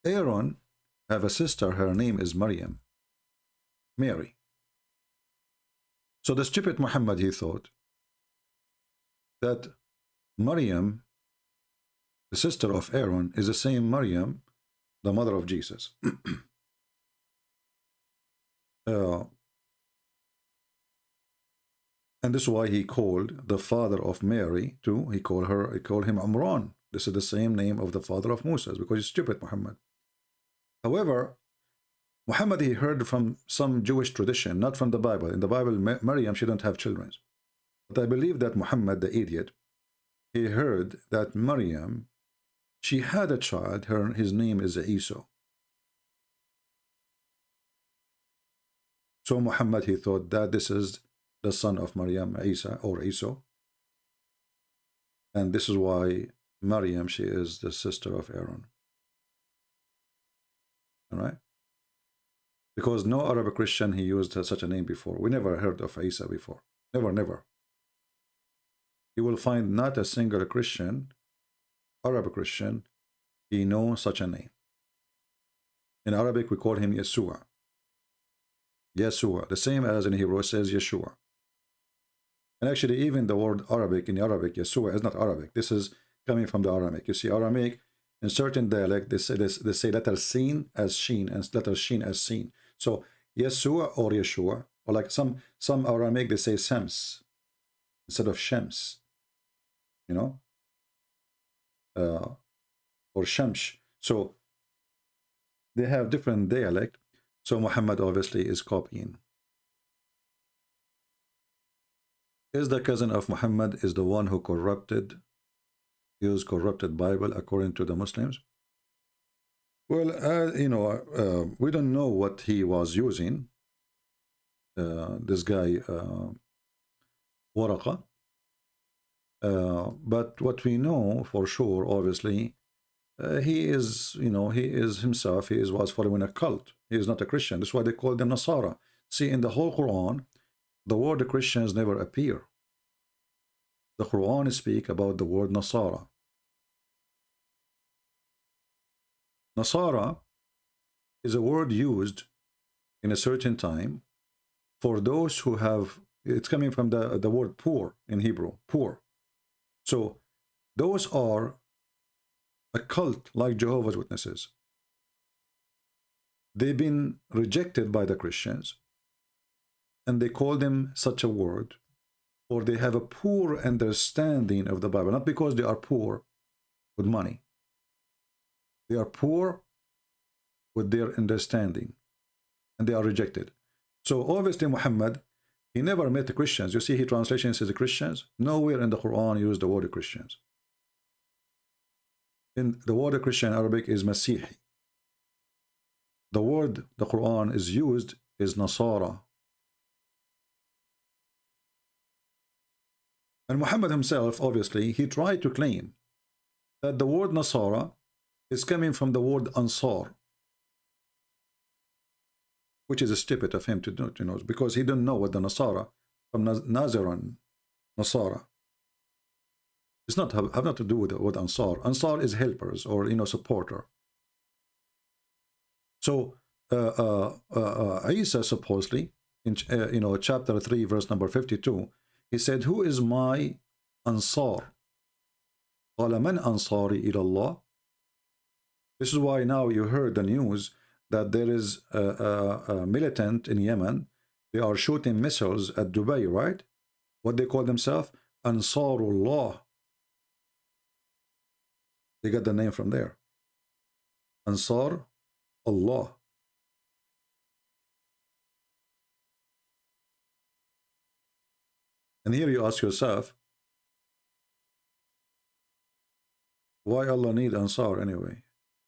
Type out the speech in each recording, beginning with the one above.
Aaron have a sister, her name is Maryam, Mary. So the stupid Muhammad, he thought that Maryam, the sister of Aaron, is the same Maryam, the mother of Jesus. uh, and this is why he called the father of Mary too. He called him Imran. This is the same name of the father of Moses, because he's stupid Muhammad. However, Muhammad, he heard from some Jewish tradition, not from the Bible. In the Bible, Maryam, she didn't have children. But I believe that Muhammad, the idiot, he heard that Maryam, she had a child. His name is Isa. So Muhammad, he thought that this is the son of Maryam, Isa, or Isa. And this is why Maryam, she is the sister of Aaron. All right? Because no Arab Christian, he used such a name before. We never heard of Isa before. Never, never. You will find not a single Christian, Arab Christian, he knows such a name. In Arabic, we call him Yeshua. Yeshua, the same as in Hebrew says Yeshua. And actually, even the word Arabic, in Arabic, Yeshua is not Arabic. This is coming from the Aramaic. You see, Aramaic, in certain dialect, they say letter sin as sheen and letter sheen as seen. So Yeshua or Yeshua, or like some Aramaic, they say Shams instead of Shems, you know, or Shamsh. So they have different dialect. So Muhammad obviously is copying. Is the cousin of Muhammad is the one who used corrupted Bible according to the Muslims? Well, we don't know what he was using. This guy, Waraqa. But what we know for sure, obviously, he is himself, was following a cult. He is not a Christian. That's why they call them Nasara. See, in the whole Quran, the word Christians never appear. The Quran speaks about the word Nasara. Nasara is a word used in a certain time for those who have, it's coming from the word poor in Hebrew, poor. So those are a cult like Jehovah's Witnesses. They've been rejected by the Christians, and they call them such a word, or they have a poor understanding of the Bible, not because they are poor with money. They are poor with their understanding, and they are rejected. So obviously Muhammad, he never met the Christians. You see, he translation says the Christians. Nowhere in the Quran use the word Christians. In the word Christian in Arabic is Masihi. The word the Quran is used is Nasara. And Muhammad himself, obviously, he tried to claim that the word Nasara is coming from the word Ansar, which is stupid of him to do, because he didn't know what the Nasara from Nazaran, Nasara. It's not have not to do with Ansar. Ansar is helpers or supporter. So Isa supposedly in chapter 3 verse number 52, he said, "Who is my Ansar?" قال من أنصاري إلى الله. This is why now you heard the news that there is a militant in Yemen. They are shooting missiles at Dubai, right? What they call themselves? Ansarullah. They got the name from there. Ansar Allah. And here you ask yourself, why Allah need Ansar anyway?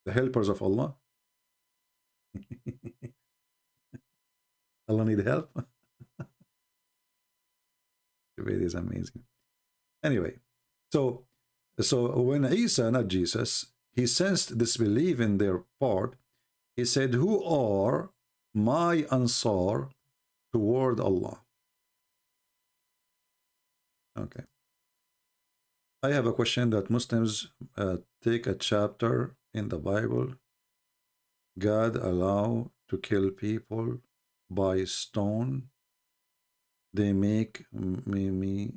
The helpers of Allah? Allah need help? It is amazing. Anyway, so when Isa, not Jesus, he sensed disbelief in their part, he said, "Who are my Ansar toward Allah?" Okay. I have a question that Muslims take a chapter in the Bible God allow to kill people by stone. They make me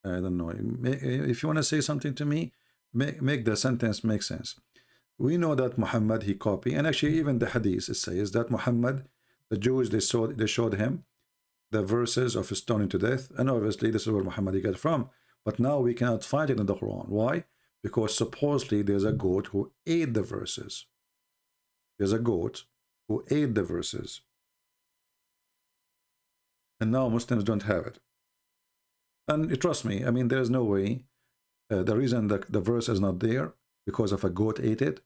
I don't know. If you want to say something to me, make the sentence make sense. We know that Muhammad he copied, and actually even the hadith it says that Muhammad, the Jews they showed him the verses of stoning to death, and obviously this is where Muhammad he got from. But now we cannot find it in the Quran. Why? Because supposedly there's a goat who ate the verses. There's a goat who ate the verses, and now Muslims don't have it. And trust me, I mean, there's no way. The reason that the verse is not there because of a goat ate it,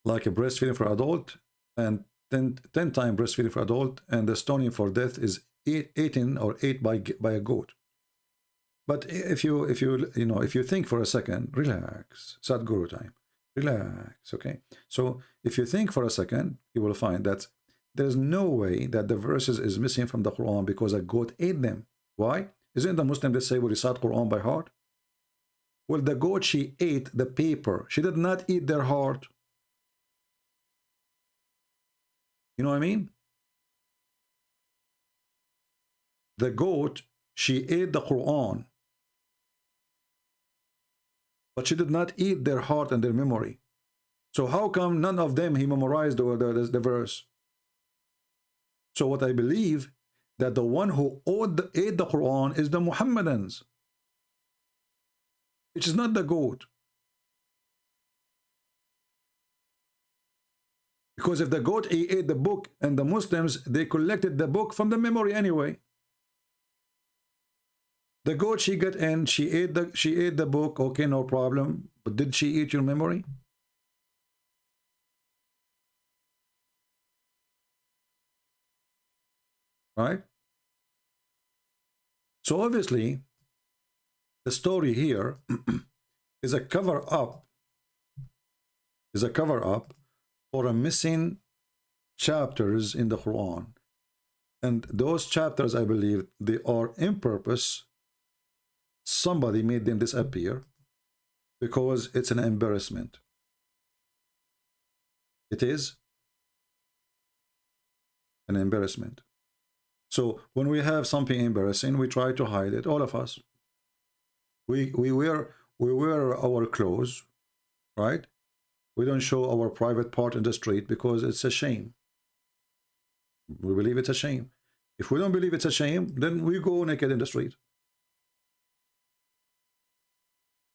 like a breastfeeding for adult, and 10 times breastfeeding for adult, and the stoning for death is eaten or ate by a goat. But if you think for a second, relax, Sadhguru time, relax, okay? So if you think for a second, you will find that there's no way that the verses is missing from the Quran because a goat ate them. Why? Isn't the Muslim that say we recite Quran by heart? Well, the goat, she ate the paper. She did not eat their heart. You know what I mean? The goat, she ate the Quran, but she did not eat their heart and their memory. So how come none of them he memorized the verse? So what I believe, that the one who ate the Quran is the Muhammadans. It is not the goat. Because if the goat he ate the book, and the Muslims, they collected the book from the memory anyway. The goat, she got in, she ate the book, okay, no problem. But did she eat your memory? Right? So obviously, the story here is a cover up, for a missing chapters in the Quran. And those chapters, I believe, they are in purpose. Somebody made them disappear because it's an embarrassment. It is an embarrassment. So when we have something embarrassing, we try to hide it. All of us. We wear our clothes, right? We don't show our private part in the street because it's a shame. We believe it's a shame. If we don't believe it's a shame, then we go naked in the street.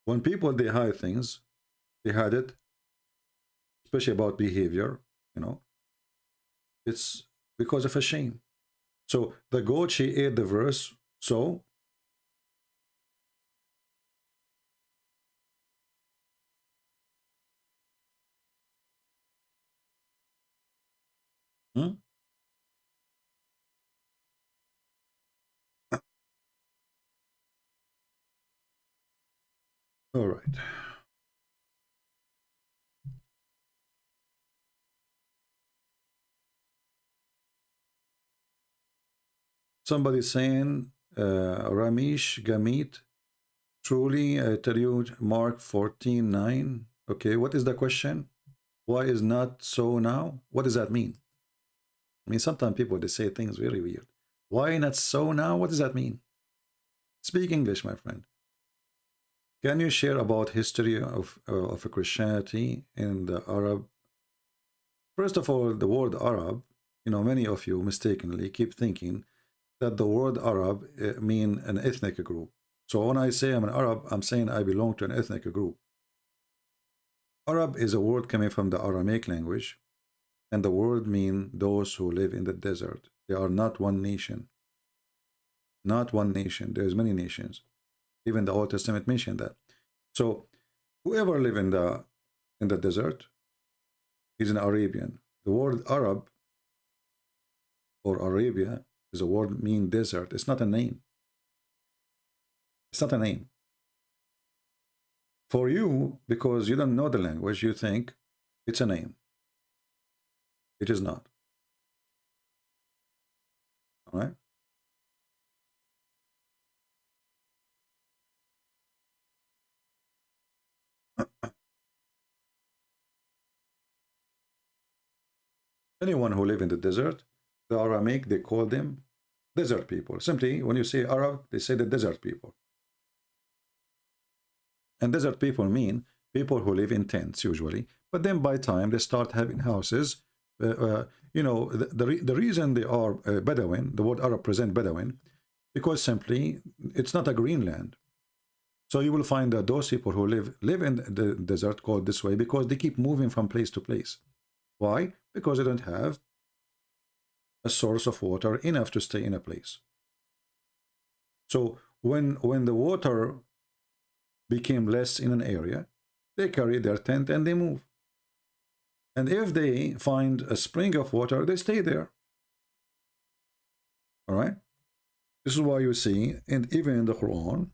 When people they hide things, they hide it, especially about behavior, it's because of a shame. So the goat, she ate the verse, so hmm? All right. Somebody saying, Ramesh Gamit, truly, I tell you, Mark 14:9. Okay, what is the question? Why is not so now? What does that mean? I mean, sometimes people, they say things very weird. Why not so now? What does that mean? Speak English, my friend. Can you share about history of Christianity in the Arab? First of all, the word Arab, many of you mistakenly keep thinking that the word Arab mean an ethnic group. So when I say I'm an Arab, I'm saying I belong to an ethnic group. Arab is a word coming from the Aramaic language, and the word mean those who live in the desert. They are not one nation. Not one nation. There's many nations. Even the Old Testament mentioned that. So whoever live in the desert is an Arabian. The word Arab or Arabia is a word mean desert. It's not a name. It's not a name. For you, because you don't know the language, you think it's a name. It is not. All right? Anyone who live in the desert, the Aramaic, they call them desert people. Simply, when you say Arab, they say the desert people. And desert people mean people who live in tents usually. But then by time they start having houses. You know, the reason they are Bedouin, the word Arab present Bedouin, because simply it's not a green land. So you will find that those people who live in the desert called this way because they keep moving from place to place. Why? Because they don't have a source of water enough to stay in a place. So when the water became less in an area, they carry their tent and they move. And if they find a spring of water, they stay there. All right? This is why you see, and even in the Quran,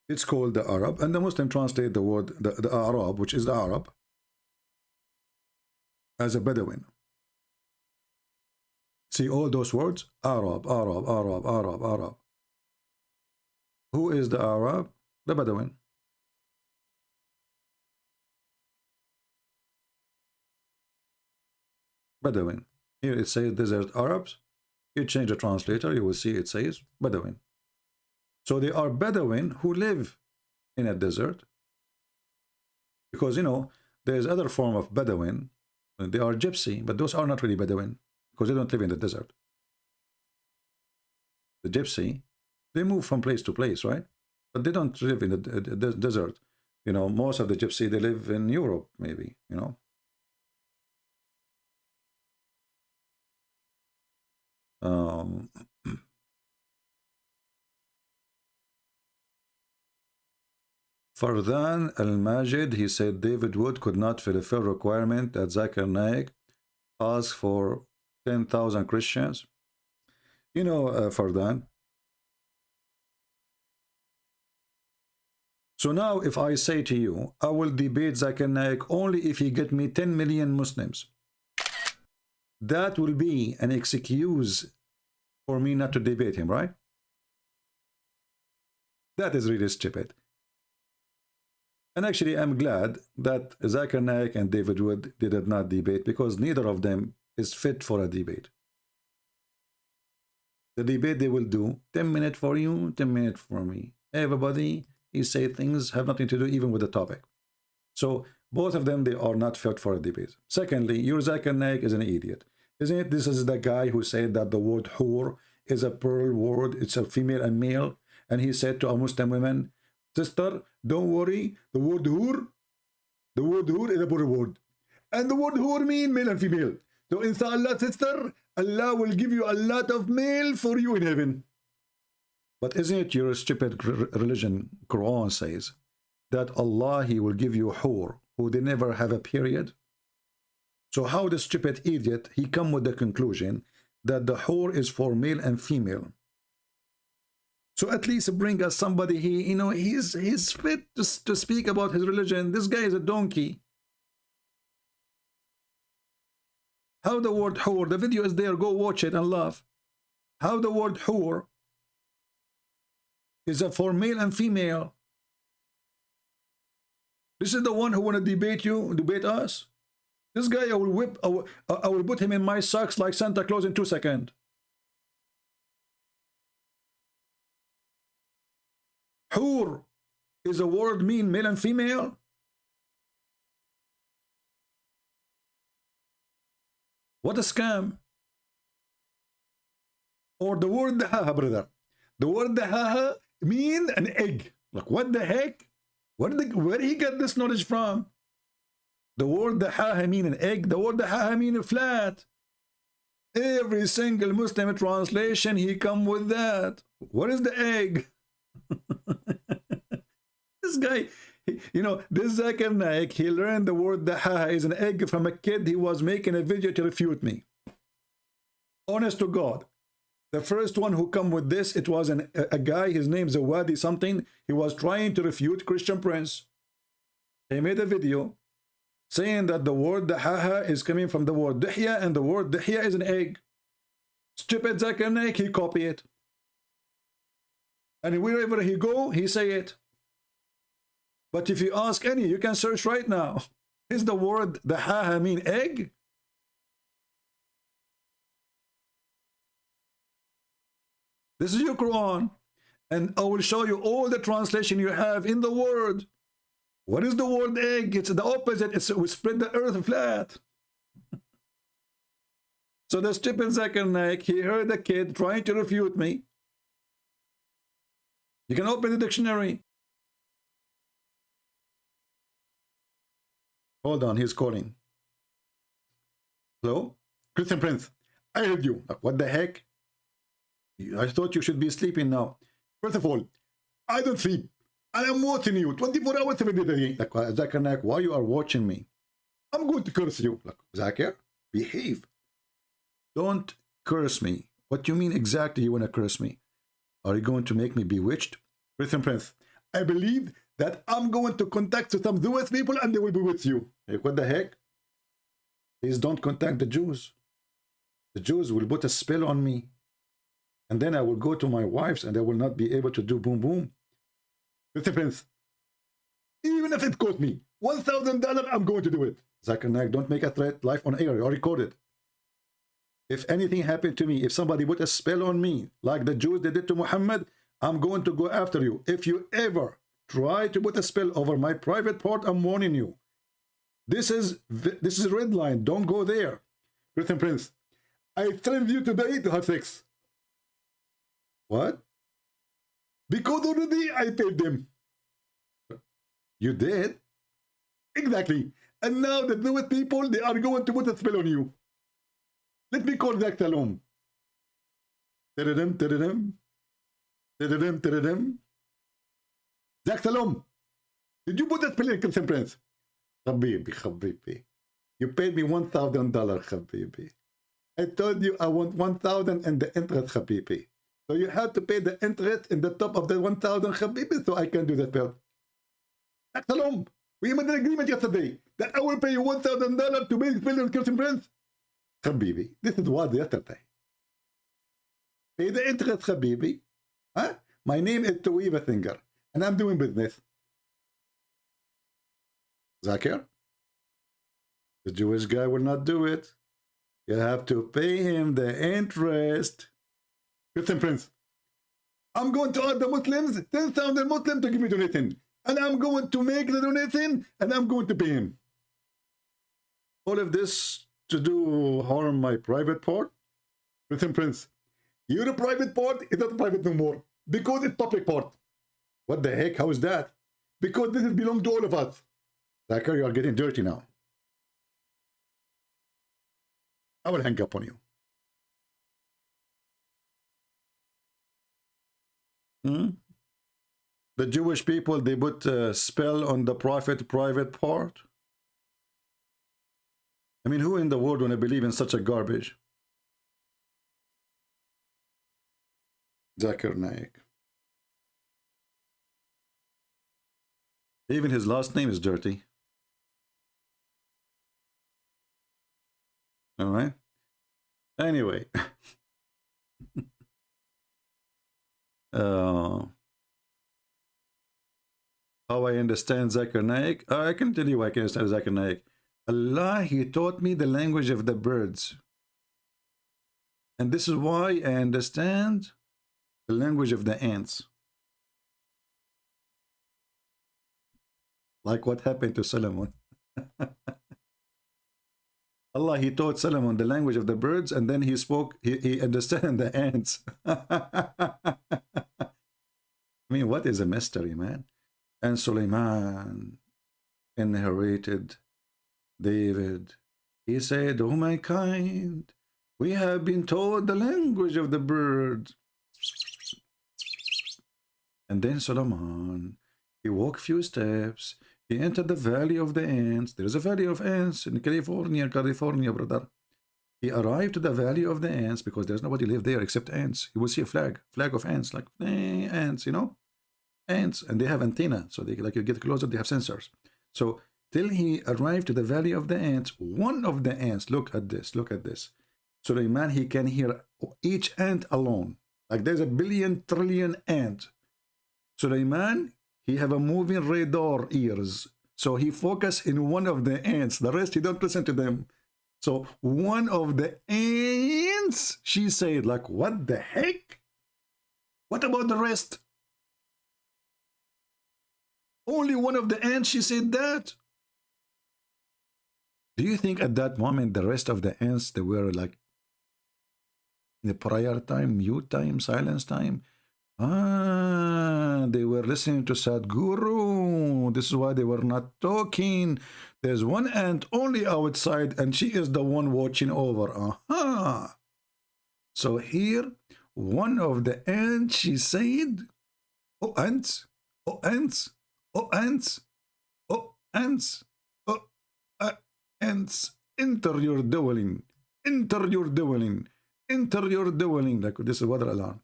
it's called the Arab, and the Muslim translate the word, the Arab, which is the Arab, as a Bedouin. See all those words? Arab, Arab, Arab, Arab, Arab. Who is the Arab? The Bedouin. Bedouin. Here it says desert Arabs. You change the translator, you will see it says Bedouin. So they are Bedouin who live in a desert. Because, you know, there's other form of Bedouin. They are gypsy, but those are not really Bedouin because they don't live in the desert. The gypsy, they move from place to place, right? But they don't live in the desert. You know, most of the gypsy, they live in Europe, maybe, you know. Fardan al-Majid, he said David Wood could not fulfill requirement that Zaikir Naik asked for 10,000 Christians. You know, Fardan. So now if I say to you, I will debate Zaikir Naik only if he get me 10 million Muslims, that will be an excuse for me not to debate him, right? That is really stupid. And actually, I'm glad that Zaikir Naik and David Wood did not debate because neither of them is fit for a debate. The debate they will do, 10 minutes for you, 10 minutes for me. Everybody, he say things have nothing to do even with the topic. So both of them, they are not fit for a debate. Secondly, your Zaikir Naik is an idiot. Isn't it? This is the guy who said that the word hur is a plural word. It's a female and male. And he said to a Muslim woman, sister, don't worry, the word hur is a plural word. And the word hur means male and female. So inshallah, sister, Allah will give you a lot of male for you in heaven. But isn't it your stupid religion, Quran says, that Allah, he will give you hur, who they never have a period? So how the stupid idiot, he come with the conclusion that the hur is for male and female? So at least bring us somebody, he, you know, he's fit to speak about his religion. This guy is a donkey. How the word hur, the video is there, go watch it and laugh. How the word hur is a for male and female. This is the one who want to debate us. This guy, I will whip, I will put him in my socks like Santa Claus in 2 seconds. Hur is a word mean male and female? What a scam. Or the word dahaha, brother. The word dahaha mean an egg. Like what the heck? Where did he get this knowledge from? The word dahaha mean an egg. The word dahaha mean a flat. Every single Muslim translation, he come with that. What is the egg? This guy, you know, this Zaikir Naik, he learned the word dahaha is an egg from a kid. He was making a video to refute me. Honest to God. The first one who come with this, it was a guy, his name's Zawadi something. He was trying to refute Christian Prince. He made a video saying that the word dahaha is coming from the word dihya, and the word dihya is an egg. Stupid Zaikir Naik, he copy it. And wherever he go, he say it. But if you ask any, you can search right now. Is the word the ha mean egg? This is your Quran. And I will show you all the translation you have in the word. What is the word egg? It's the opposite. It's we spread the earth flat. So the stupid Zaikir Naik, he heard the kid trying to refute me. You can open the dictionary. Hold on, he's calling. Hello? Christian Prince, I heard you. What the heck? I thought you should be sleeping now. First of all, I don't sleep. I am watching you 24 hours, 7 days a day. Like, Zaikir Naik, why you are watching me? I'm going to curse you. Like, Zaikir, behave. Don't curse me. What do you mean exactly you want to curse me? Are you going to make me bewitched? Christian Prince, I believe that I'm going to contact some Jewish people and they will be with you. Like, what the heck? Please don't contact the Jews. The Jews will put a spell on me. And then I will go to my wives and I will not be able to do boom boom. Mr. Prince, even if it cost me $1,000, I'm going to do it. Zaikir Naik, don't make a threat live on air or record it. If anything happened to me, if somebody put a spell on me, like the Jews they did to Muhammad, I'm going to go after you. If you ever try to put a spell over my private part, I'm warning you. This is a red line. Don't go there. Christian Prince, I threatened you today to have sex. What? Because already I paid them. You did? Exactly. And now the Jewish people, they are going to put a spell on you. Let me call Zak Salom. Zak Salom, did you put that spell in Christian Prince? Habibi. You paid me $1,000, Habibi. I told you I want 1,000 and the interest, Habibi. So you have to pay the interest in the top of the 1,000, Habibi, so I can do that spell. Zak Salom, we made an agreement yesterday that I will pay you $1,000 to make the spell on Christian Prince. Habibi, this is what yesterday. Pay the interest, Habibi. Huh? My name is Tawiva Singer, and I'm doing business. Zaikir, the Jewish guy will not do it. You have to pay him the interest. Christian Prince, I'm going to ask the Muslims, 10,000 Muslims to give me donation. And I'm going to make the donation, and I'm going to pay him. All of this to do harm my private part? Christian Prince, your private part is not private no more, because it's public part. What the heck? How is that? Because this belongs to all of us. Zaikir, you are getting dirty now. I will hang up on you. The Jewish people, they put a spell on the prophet private part. I mean, who in the world want to believe in such a garbage? Zaikir Naik. Even his last name is dirty. All right. Anyway. How I understand Zaikir Naik? I can tell you I can understand Zaikir Naik. Allah, He taught me the language of the birds. And this is why I understand the language of the ants. Like what happened to Solomon. Allah, He taught Solomon the language of the birds, and then he spoke, he understood the ants. I mean, what is a mystery, man? And Suleiman inherited David. He said, "Oh, my kind, we have been taught the language of the birds." And then Solomon, he walked few steps. He entered the valley of the ants. There is a valley of ants in California, brother. He arrived to the valley of the ants because there's nobody live there except ants. You will see a flag of ants, like ants, you know, ants, and they have antenna, so they like you get closer, they have sensors. So till he arrived to the valley of the ants, one of the ants, look at this. Suleiman, he can hear each ant alone. Like there's a billion trillion ant. Suleiman, he have a moving radar ears. So he focused in one of the ants. The rest, he don't listen to them. So one of the ants, she said, like, what the heck? What about the rest? Only one of the ants, she said that. Do you think at that moment the rest of the ants, they were like in the prayer time, mute time, silence time? Ah, they were listening to Sadhguru. This is why they were not talking. There's one ant only outside, and she is the one watching over. Aha. So here, one of the ants, she said, oh, ants, oh, ants, oh, ants, oh, ants, oh, ants, enter your dwelling, enter your dwelling, enter your dwelling. Like this is weather alarm.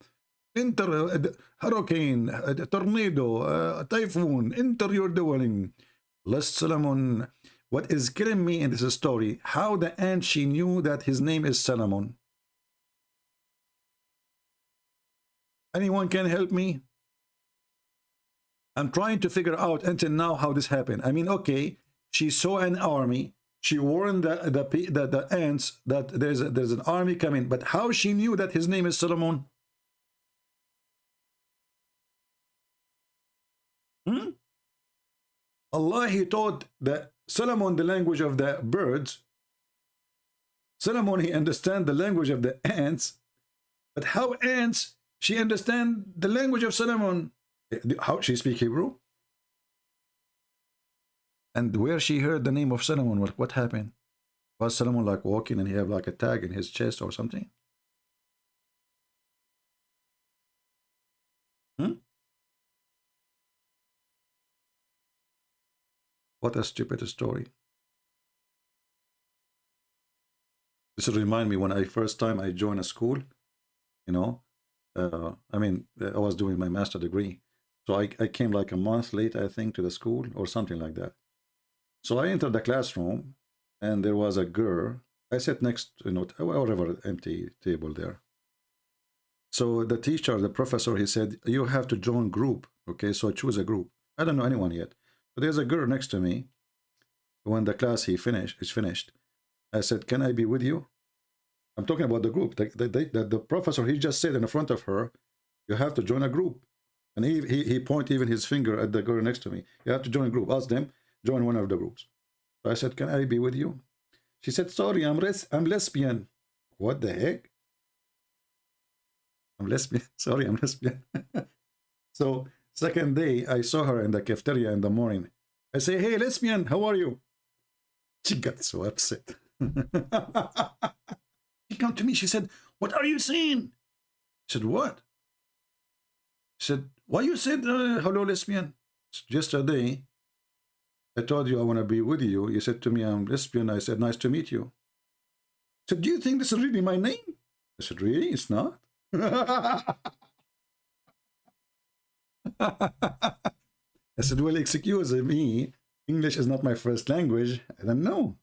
Enter hurricane, tornado, typhoon, enter your dwelling. Lest Solomon, what is killing me in this story, how the ant, she knew that his name is Solomon. Anyone can help me? I'm trying to figure out until now how this happened. I mean, okay, she saw an army. She warned the ants that there's an army coming. But how she knew that his name is Solomon? Allah, he taught that Solomon the language of the birds. Solomon, he understand the language of the ants. But how ants, she understand the language of Solomon? How she speak Hebrew? And where she heard the name of Solomon, what happened? Was Solomon like walking and he have like a tag in his chest or something? What a stupid story. This will remind me when I first time I joined a school, you know, I mean, I was doing my master degree. So I came like a month late, I think, to the school or something like that. So I entered the classroom and there was a girl. I sat next, you know, whatever empty table there. So the teacher, the professor, he said, you have to join group. Okay, so I choose a group. I don't know anyone yet. But there's a girl next to me. When the class is finished, I said, can I be with you? I'm talking about the group. The professor, he just said in front of her, you have to join a group. And he pointed even his finger at the girl next to me. You have to join a group. Ask them, join one of the groups. So I said, can I be with you? She said, sorry, I'm lesbian. What the heck? I'm lesbian. Sorry, I'm lesbian. So second day, I saw her in the cafeteria in the morning. I say, hey, lesbian, how are you? She got so upset. She came to me. She said, what are you saying? I said, what? She said, why you said hello, lesbian? Yesterday, I told you I want to be with you. You said to me, I'm lesbian. I said, nice to meet you. She said, do you think this is really my name? I said, really? It's not? I said, well, excuse me. English is not my first language. I don't know.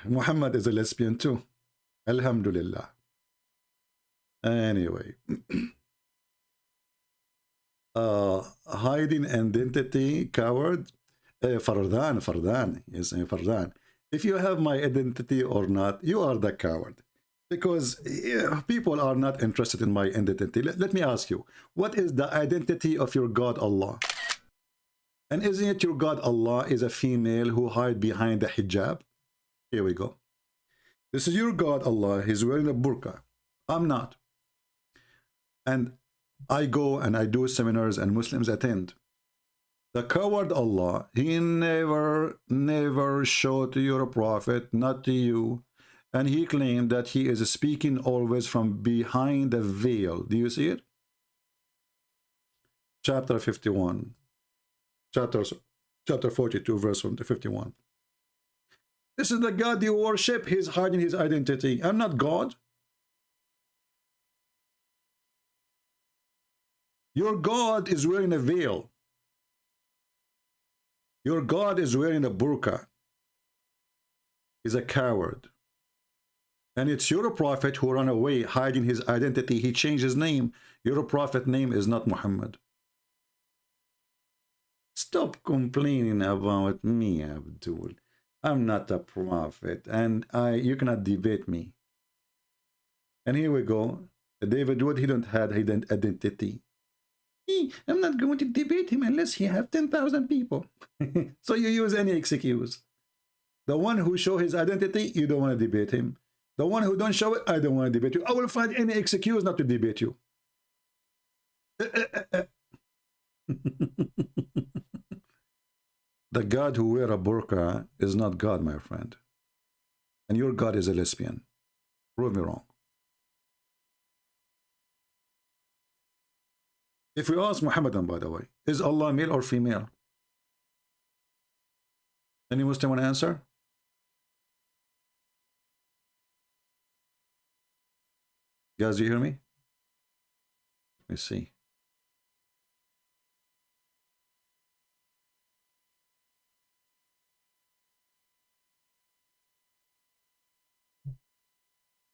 Muhammad is a lesbian too. Alhamdulillah. Anyway. Hiding identity, coward. Fardan. Yes, Fardan. If you have my identity or not, you are the coward. Because people are not interested in my identity. Let me ask you, what is the identity of your God Allah? And isn't it your God Allah is a female who hide behind the hijab? Here we go. This is your God Allah. He's wearing a burqa. I'm not. And I go and I do seminars and Muslims attend. The coward Allah, he never showed to your prophet, not to you. And he claimed that he is speaking always from behind the veil. Do you see it? Chapter 51. Chapter 42, verse 51. This is the God you worship. He's hiding his identity. I'm not God. Your God is wearing a veil. Your God is wearing a burqa. He's a coward. And it's your prophet who ran away, hiding his identity. He changed his name. Your prophet name is not Muhammad. Stop complaining about me, Abdul. I'm not a prophet, and you cannot debate me. And here we go. David Wood, he don't have hidden identity. I'm not going to debate him unless he have 10,000 people. So you use any excuse. The one who show his identity, you don't want to debate him. The one who don't show it, I don't want to debate you. I will find any excuse not to debate you. The God who wear a burqa is not God, my friend. And your God is a lesbian. Prove me wrong. If we ask Muhammadan, by the way, is Allah male or female? Any Muslim want to answer? Guys, do you hear me? Let me see.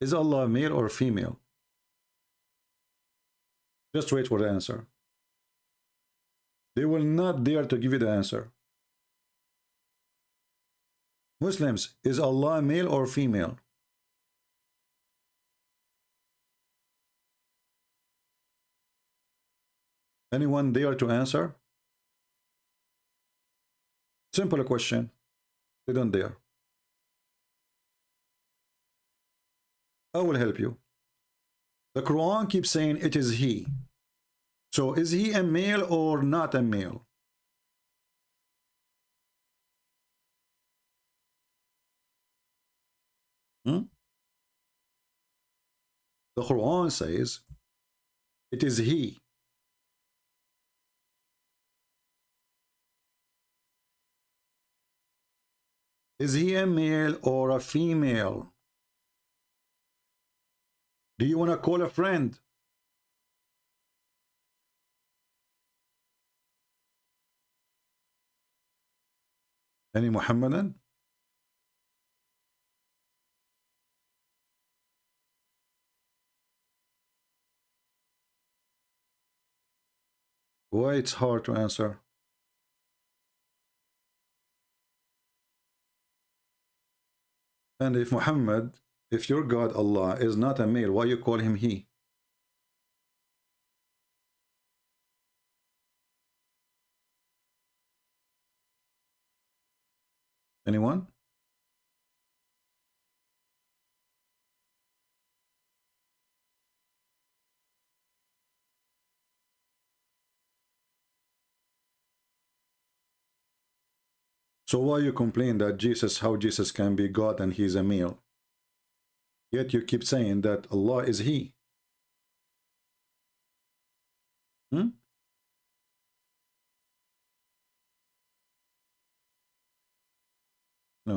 Is Allah male or female? Just wait for the answer. They will not dare to give you the answer. Muslims, is Allah male or female? Anyone dare to answer? Simple question. They don't dare. I will help you. The Quran keeps saying it is he. So is he a male or not a male? The Quran says it is he. Is he a male or a female? Do you want to call a friend? Any Muhammadan? Why it's hard to answer? And if Muhammad, if your God Allah is not a male, why you call him he? Anyone? So why you complain that how Jesus can be God and he's a male? Yet you keep saying that Allah is he. No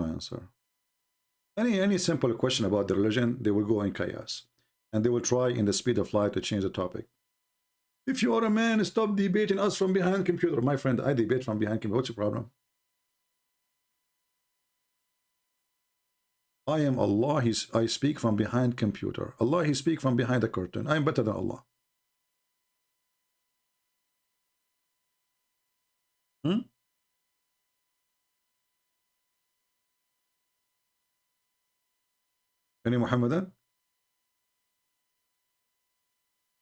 answer. Any simple question about the religion, they will go in chaos. And they will try in the speed of light to change the topic. If you are a man, stop debating us from behind computer. My friend, I debate from behind computer. What's your problem? I am Allah. I speak from behind computer. Allah, he speak from behind the curtain. I am better than Allah. Any Muhammadan?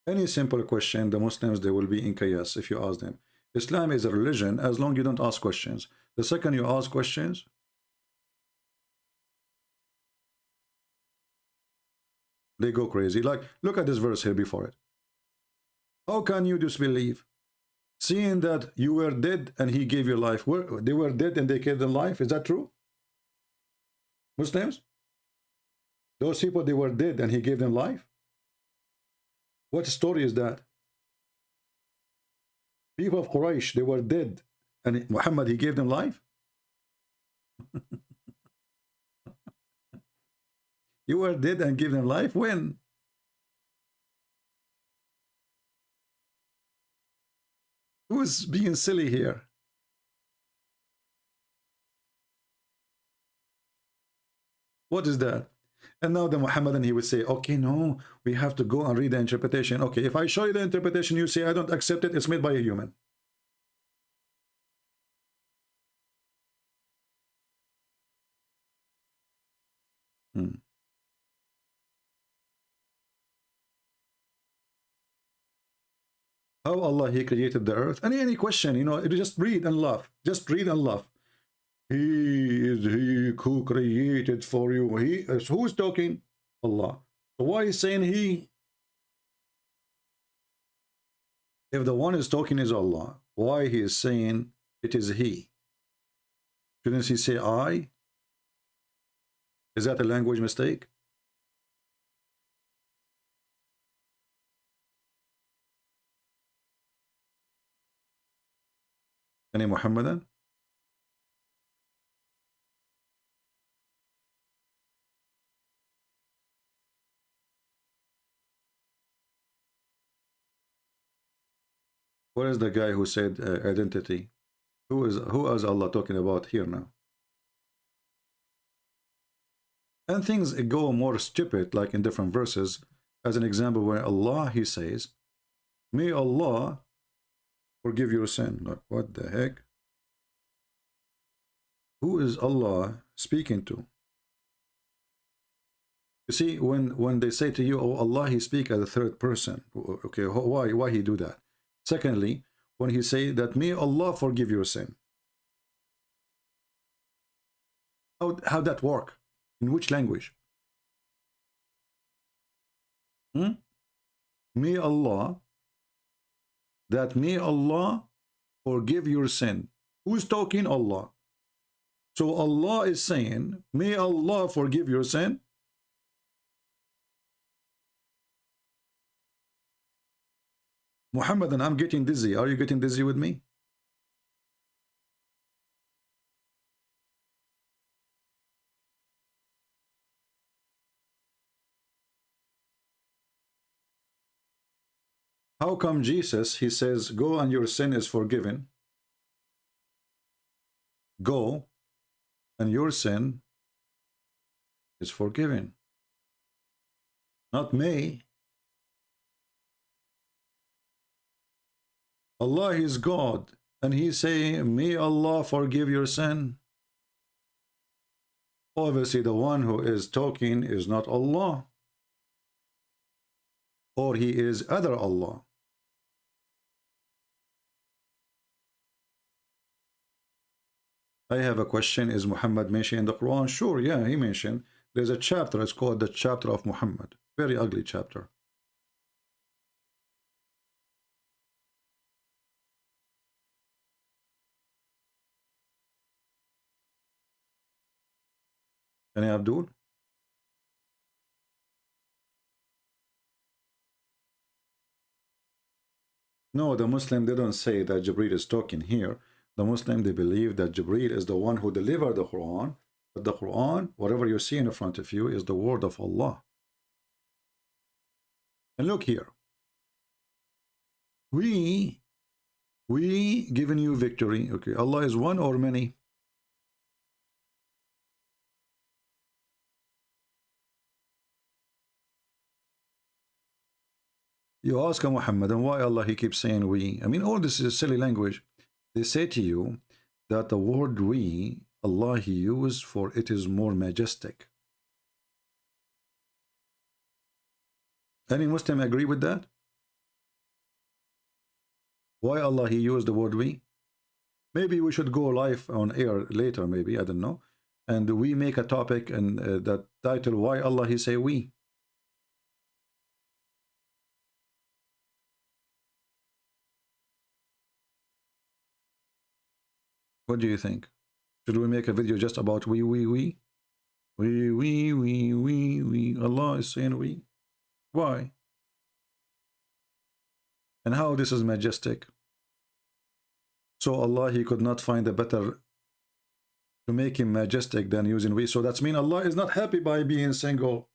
Any simple question, the Muslims, they will be in chaos if you ask them. Islam is a religion as long as you don't ask questions. The second you ask questions, they go crazy. Like, look at this verse here before it. How can you disbelieve? Seeing that you were dead and he gave you life. They were dead and they gave them life. Is that true? Muslims? Those people, they were dead and he gave them life? What story is that? People of Quraysh, they were dead and Muhammad, he gave them life? You were dead and gave them life? When? Who's being silly here? What is that? And now the Muhammadan, he would say, okay, no, we have to go and read the interpretation. Okay, if I show you the interpretation, you say I don't accept it, it's made by a human. Hmm. How Allah he created the earth? Any question, you know, you just read and laugh. Just read and laugh. He is he who created for you. He is who's talking? Allah. So why is saying he? If the one is talking is Allah, why he is saying it is he? Shouldn't he say I? Is that a language mistake? Any Muhammadan? What is the guy who said identity? Who is Allah talking about here now? And things go more stupid, like in different verses. As an example, where Allah he says, "May Allah forgive your sin." Like, what the heck? Who is Allah speaking to? You see, when they say to you, "Oh, Allah," he speak as a third person. Okay, why he do that? Secondly, when he say that, "May Allah forgive your sin," how that work? In which language? May Allah, that may Allah forgive your sin. Who's talking? Allah. So Allah is saying, may Allah forgive your sin. Muhammad, and I'm getting dizzy. Are you getting dizzy with me? How come Jesus, he says, go and your sin is forgiven? Go and your sin is forgiven. Not may. Allah is God, and he say, may Allah forgive your sin. Obviously, the one who is talking is not Allah, or he is other Allah. I have a question. Is Muhammad mentioned in the Quran? Sure, yeah, he mentioned. There's a chapter, it's called the chapter of Muhammad. Very ugly chapter. Any Abdul? No, the Muslim, they don't say that Jibreel is talking here. The Muslim, they believe that Jibreel is the one who delivered the Quran. But the Quran, whatever you see in front of you, is the word of Allah. And look here. We giving you victory. Okay, Allah is one or many? You ask Muhammad, and why Allah he keeps saying we? I mean, all this is silly language. They say to you that the word we, Allah he used for it is more majestic. Any Muslim agree with that? Why Allah he used the word we? Maybe we should go live on air later, maybe, I don't know. And we make a topic and that title, why Allah he say we? What do you think? Should we make a video just about we? We, Allah is saying we. Why? And how this is majestic? So Allah, he could not find a better to make him majestic than using we. So that's mean Allah is not happy by being single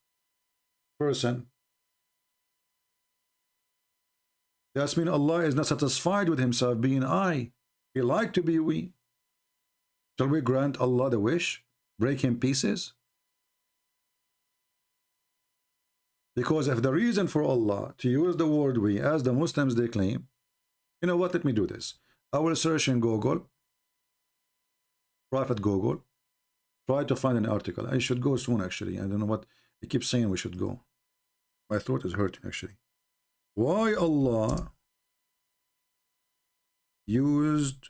person. That's mean Allah is not satisfied with himself being I. He like to be we. Shall we grant Allah the wish? Break him pieces? Because if the reason for Allah to use the word we, as the Muslims they claim, you know what, let me do this. I will search in Google, Prophet Google, try to find an article. I should go soon, actually. I don't know what, he keeps saying we should go. My throat is hurting, actually. Why Allah used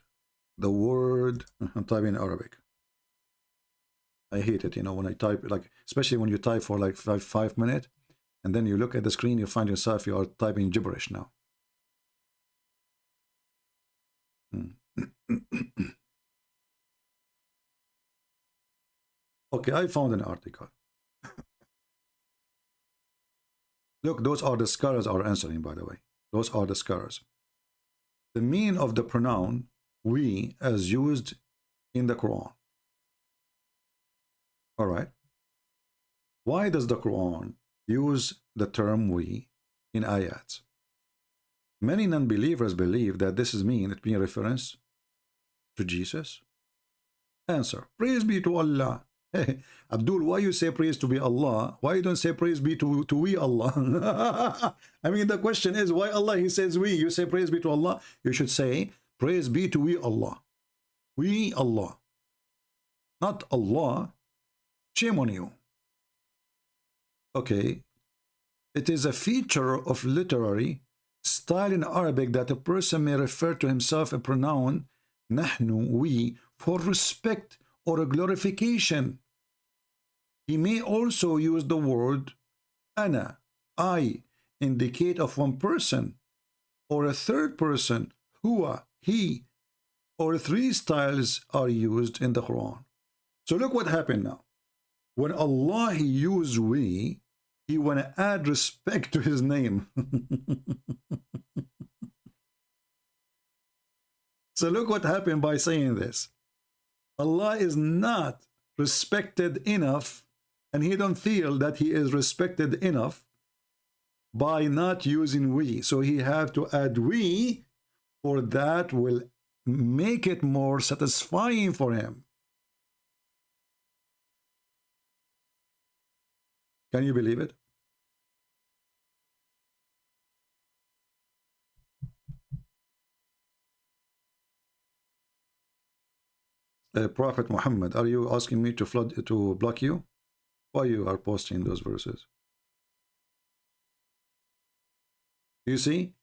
the word, I'm typing in Arabic. I hate it, you know, when I type, like, especially when you type for like five minutes, and then you look at the screen, you find yourself, you are typing gibberish now. Okay, I found an article. Look, those are the scholars are answering, by the way. Those are the scholars. The meaning of the pronoun we as used in the Quran. All right. Why does the Quran use the term we in ayats? Many non-believers believe that this is it being reference to Jesus. Answer: praise be to Allah. Hey, Abdul, why you say praise to be Allah? Why you don't say praise be to we Allah? I mean, the question is why Allah, he says we. You say praise be to Allah. You should say praise be to we Allah. We Allah. Not Allah. Shame on you. Okay. It is a feature of literary style in Arabic that a person may refer to himself a pronoun nahnu, we, for respect or a glorification. He may also use the word ana, I, indicate of one person, or a third person, huwa, he, or three styles are used in the Quran. So look what happened now. When Allah, he used we, he want to add respect to his name. So look what happened by saying this. Allah is not respected enough, and he don't feel that he is respected enough by not using we. So he have to add we, for that will make it more satisfying for him. Can you believe it? Prophet Muhammad, are you asking me to block you? Why you are posting those verses? You see?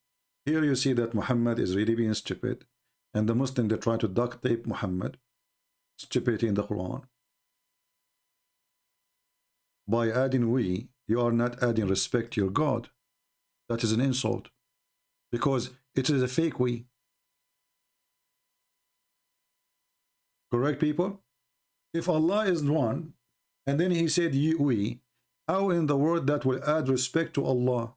Here you see that Muhammad is really being stupid, and the Muslims, they try to duct tape Muhammad. Stupidity in the Quran. By adding we, you are not adding respect to your God. That is an insult, because it is a fake we. Correct, people? If Allah is one, and then he said we, how in the world that will add respect to Allah?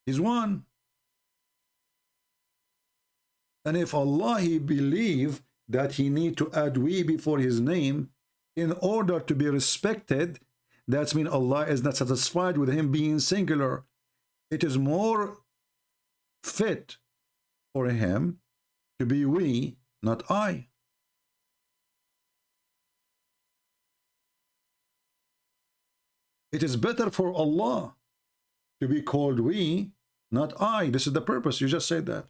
He's one. And if Allah, he believe that he need to add we before his name in order to be respected, that means Allah is not satisfied with him being singular. It is more fit for him to be we, not I. It is better for Allah to be called we, not I. This is the purpose. You just said that.